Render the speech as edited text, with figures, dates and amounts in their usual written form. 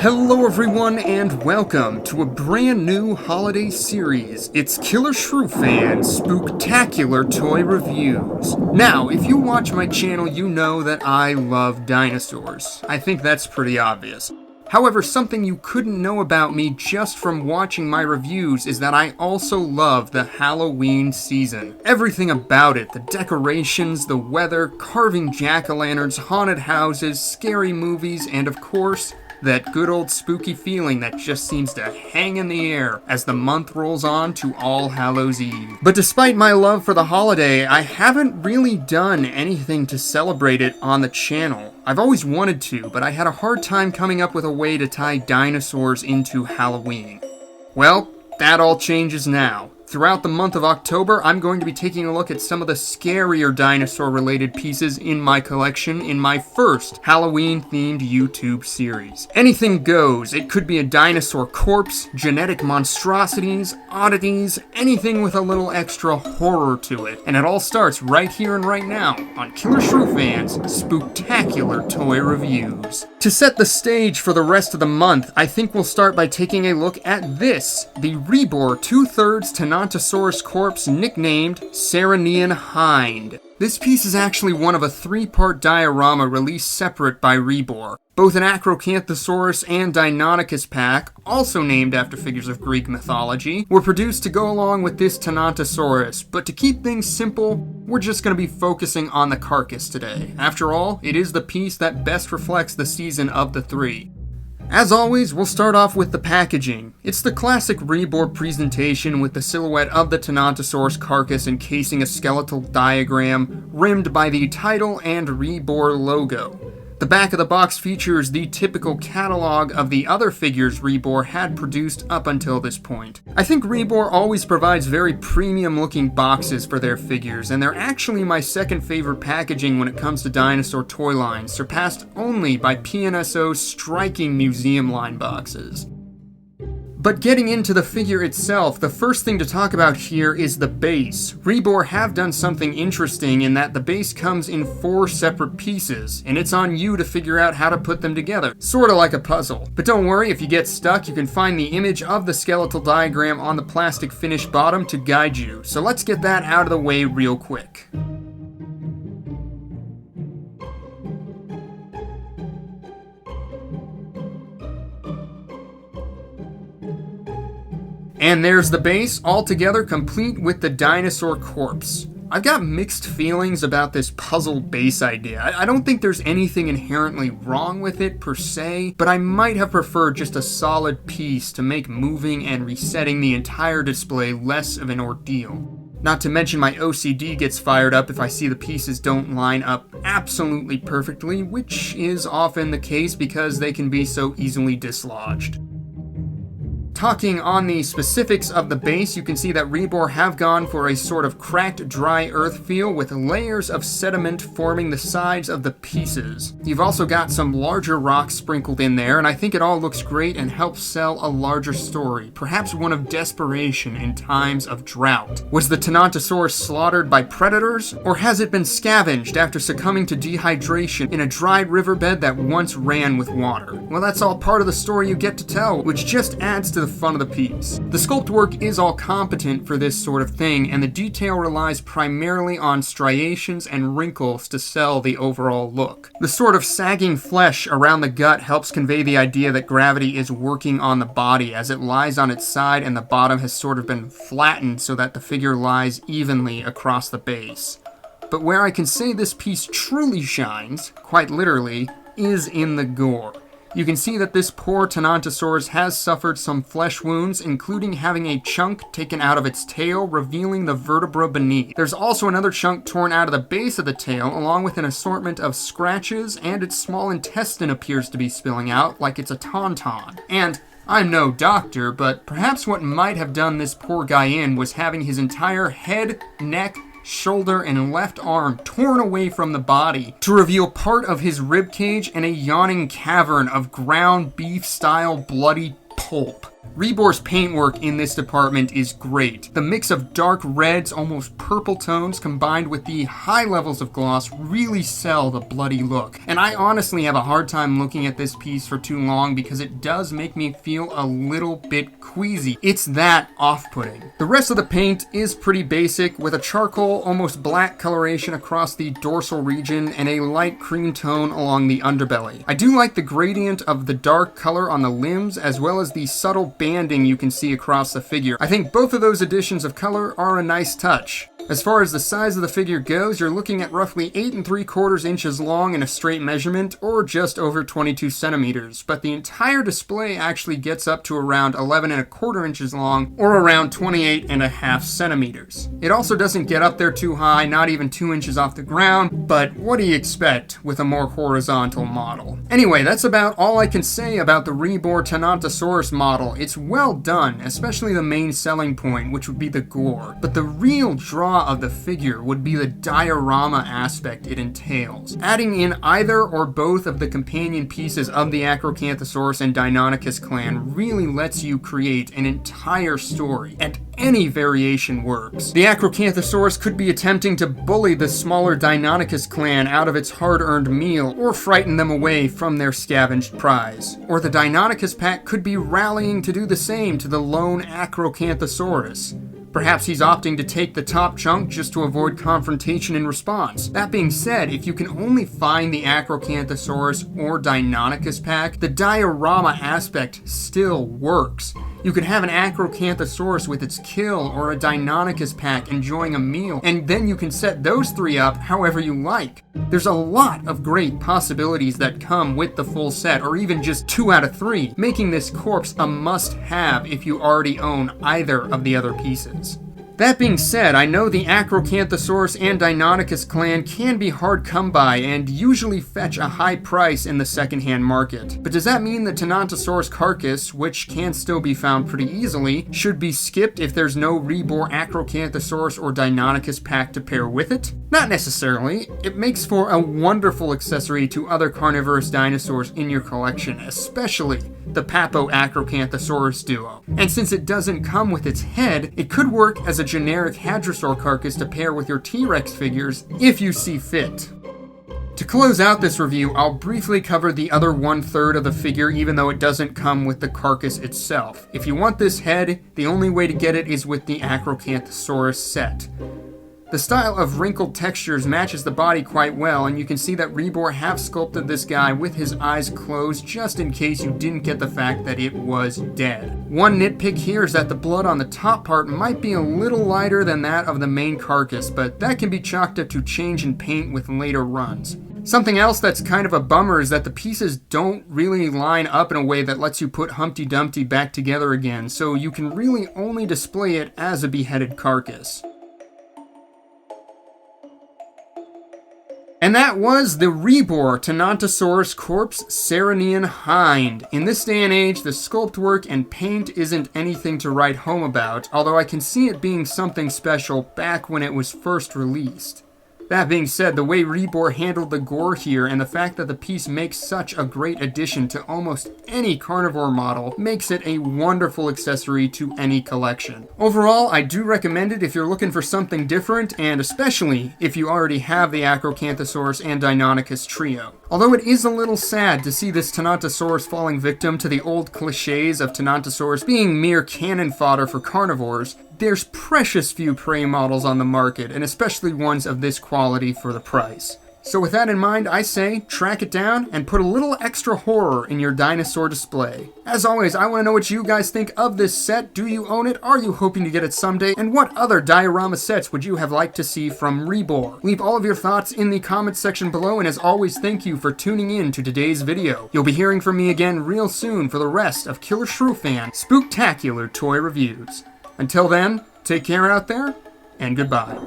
Hello everyone and welcome to a brand new holiday series. It's Killershrewfan Spooktacular Toy Reviews. Now, if you watch my channel, you know that I love dinosaurs. I think that's pretty obvious. However, something you couldn't know about me just from watching my reviews is that I also love the Halloween season. Everything about it, the decorations, the weather, carving jack-o'-lanterns, haunted houses, scary movies, and of course, that good old spooky feeling that just seems to hang in the air as the month rolls on to All Hallows Eve. But despite my love for the holiday, I haven't really done anything to celebrate it on the channel. I've always wanted to, but I had a hard time coming up with a way to tie dinosaurs into Halloween. Well, that all changes now. Throughout the month of October, I'm going to be taking a look at some of the scarier dinosaur-related pieces in my collection in my first Halloween-themed YouTube series. Anything goes. It could be a dinosaur corpse, genetic monstrosities, oddities, anything with a little extra horror to it. And it all starts right here and right now on Killershrewfan's Spooktacular Toy Reviews. To set the stage for the rest of the month, I think we'll start by taking a look at this, the REBOR 2/3 Tenontosaurus corpse nicknamed Ceryneian Hind. This piece is actually one of a 3-part diorama released separate by REBOR. Both an Acrocanthosaurus and Deinonychus pack, also named after figures of Greek mythology, were produced to go along with this Tenontosaurus, but to keep things simple, we're just going to be focusing on the carcass today. After all, it is the piece that best reflects the season of the three. As always, we'll start off with the packaging. It's the classic REBOR presentation with the silhouette of the Tenontosaurus carcass encasing a skeletal diagram rimmed by the title and REBOR logo. The back of the box features the typical catalog of the other figures REBOR had produced up until this point. I think REBOR always provides very premium looking boxes for their figures, and they're actually my second favorite packaging when it comes to dinosaur toy lines, surpassed only by PNSO's striking museum line boxes. But getting into the figure itself, the first thing to talk about here is the base. REBOR have done something interesting in that the base comes in 4 separate pieces, and it's on you to figure out how to put them together, sorta like a puzzle. But don't worry, if you get stuck, you can find the image of the skeletal diagram on the plastic finish bottom to guide you. So let's get that out of the way real quick. And there's the base, all together complete with the dinosaur corpse. I've got mixed feelings about this puzzle base idea. I don't think there's anything inherently wrong with it per se, but I might have preferred just a solid piece to make moving and resetting the entire display less of an ordeal. Not to mention my OCD gets fired up if I see the pieces don't line up absolutely perfectly, which is often the case because they can be so easily dislodged. Talking on the specifics of the base, you can see that REBOR have gone for a sort of cracked, dry earth feel with layers of sediment forming the sides of the pieces. You've also got some larger rocks sprinkled in there, and I think it all looks great and helps sell a larger story, perhaps one of desperation in times of drought. Was the Tenontosaurus slaughtered by predators, or has it been scavenged after succumbing to dehydration in a dry riverbed that once ran with water? Well, that's all part of the story you get to tell, which just adds to the fun of the piece. The sculpt work is all competent for this sort of thing, and the detail relies primarily on striations and wrinkles to sell the overall look. The sort of sagging flesh around the gut helps convey the idea that gravity is working on the body as it lies on its side and the bottom has sort of been flattened so that the figure lies evenly across the base. But where I can say this piece truly shines, quite literally, is in the gore. You can see that this poor Tenontosaurus has suffered some flesh wounds, including having a chunk taken out of its tail, revealing the vertebra beneath. There's also another chunk torn out of the base of the tail, along with an assortment of scratches, and its small intestine appears to be spilling out like it's a tauntaun. And I'm no doctor, but perhaps what might have done this poor guy in was having his entire head, neck, shoulder, and left arm torn away from the body to reveal part of his rib cage and a yawning cavern of ground beef-style bloody pulp. REBOR's paintwork in this department is great. The mix of dark reds, almost purple tones, combined with the high levels of gloss really sell the bloody look. And I honestly have a hard time looking at this piece for too long because it does make me feel a little bit queasy. It's that off-putting. The rest of the paint is pretty basic, with a charcoal, almost black coloration across the dorsal region and a light cream tone along the underbelly. I do like the gradient of the dark color on the limbs, as well as the subtle banding you can see across the figure. I think both of those additions of color are a nice touch. As far as the size of the figure goes, you're looking at roughly 8 3/4 inches long in a straight measurement, or just over 22 centimeters, but the entire display actually gets up to around 11 1/4 inches long, or around 28.5 centimeters. It also doesn't get up there too high, not even 2 inches off the ground, but what do you expect with a more horizontal model? Anyway, that's about all I can say about the REBOR Tenontosaurus model. It's well done, especially the main selling point, which would be the gore, but the real draw of the figure would be the diorama aspect it entails. Adding in either or both of the companion pieces of the Acrocanthosaurus and Deinonychus clan really lets you create an entire story, and any variation works. The Acrocanthosaurus could be attempting to bully the smaller Deinonychus clan out of its hard-earned meal, or frighten them away from their scavenged prize. Or the Deinonychus pack could be rallying to do the same to the lone Acrocanthosaurus. Perhaps he's opting to take the top chunk just to avoid confrontation in response. That being said, if you can only find the Acrocanthosaurus or Deinonychus pack, the diorama aspect still works. You could have an Acrocanthosaurus with its kill or a Deinonychus pack enjoying a meal, and then you can set those three up however you like. There's a lot of great possibilities that come with the full set, or even just 2 out of 3, making this corpse a must-have if you already own either of the other pieces. That being said, I know the Acrocanthosaurus and Deinonychus clan can be hard come by and usually fetch a high price in the secondhand market. But does that mean the Tenontosaurus Carcass, which can still be found pretty easily, should be skipped if there's no REBOR Acrocanthosaurus or Deinonychus pack to pair with it? Not necessarily. It makes for a wonderful accessory to other carnivorous dinosaurs in your collection, especially the Papo Acrocanthosaurus duo. And since it doesn't come with its head, it could work as a generic hadrosaur carcass to pair with your T-Rex figures if you see fit. To close out this review, I'll briefly cover the other 1/3 of the figure, even though it doesn't come with the carcass itself. If you want this head, the only way to get it is with the Acrocanthosaurus set. The style of wrinkled textures matches the body quite well, and you can see that REBOR have sculpted this guy with his eyes closed just in case you didn't get the fact that it was dead. One nitpick here is that the blood on the top part might be a little lighter than that of the main carcass, but that can be chalked up to change in paint with later runs. Something else that's kind of a bummer is that the pieces don't really line up in a way that lets you put Humpty Dumpty back together again, so you can really only display it as a beheaded carcass. And that was the REBOR Tenontosaurus Corpse Ceryneian Hind. In this day and age, the sculpt work and paint isn't anything to write home about, although I can see it being something special back when it was first released. That being said, the way REBOR handled the gore here and the fact that the piece makes such a great addition to almost any carnivore model makes it a wonderful accessory to any collection. Overall, I do recommend it if you're looking for something different, and especially if you already have the Acrocanthosaurus and Deinonychus trio. Although it is a little sad to see this Tenontosaurus falling victim to the old cliches of Tenontosaurus being mere cannon fodder for carnivores, there's precious few prey models on the market, and especially ones of this quality for the price. So with that in mind, I say, track it down and put a little extra horror in your dinosaur display. As always, I want to know what you guys think of this set. Do you own it? Are you hoping to get it someday? And what other diorama sets would you have liked to see from REBOR? Leave all of your thoughts in the comments section below, and as always, thank you for tuning in to today's video. You'll be hearing from me again real soon for the rest of Killershrewfan Spooktacular toy reviews. Until then, take care out there, and goodbye.